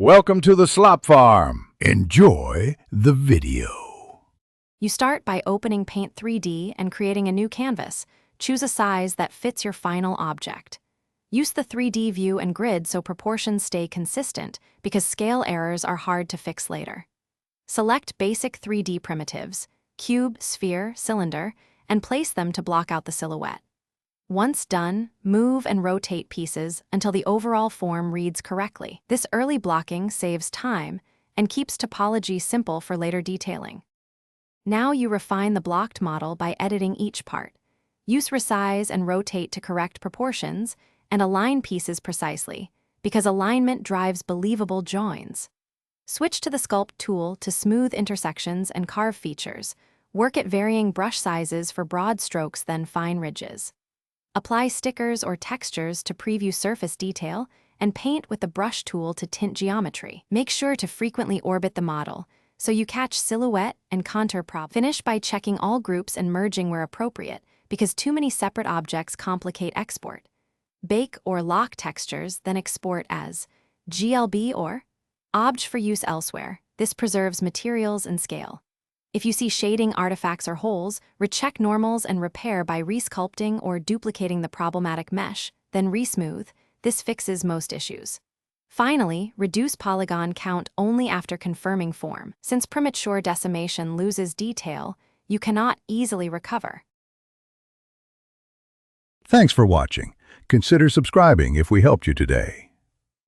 Welcome to the Slop Farm. Enjoy the video. You start by opening Paint 3D and creating a new canvas. Choose a size that fits your final object. Use the 3D view and grid so proportions stay consistent because scale errors are hard to fix later. Select basic 3D primitives, cube, sphere, cylinder, and place them to block out the silhouette. Once done, move and rotate pieces until the overall form reads correctly. This early blocking saves time and keeps topology simple for later detailing. Now you refine the blocked model by editing each part. Use resize and rotate to correct proportions and align pieces precisely, because alignment drives believable joins. Switch to the Sculpt tool to smooth intersections and carve features. Work at varying brush sizes for broad strokes then fine ridges. Apply stickers or textures to preview surface detail, and paint with the brush tool to tint geometry. Make sure to frequently orbit the model, so you catch silhouette and contour problems. Finish by checking all groups and merging where appropriate, because too many separate objects complicate export. Bake or lock textures, then export as GLB or OBJ for use elsewhere. This preserves materials and scale. If you see shading artifacts or holes, recheck normals and repair by resculpting or duplicating the problematic mesh, then resmooth. This fixes most issues. Finally, reduce polygon count only after confirming form. Since premature decimation loses detail, you cannot easily recover. Thanks for watching. Consider subscribing if we helped you today.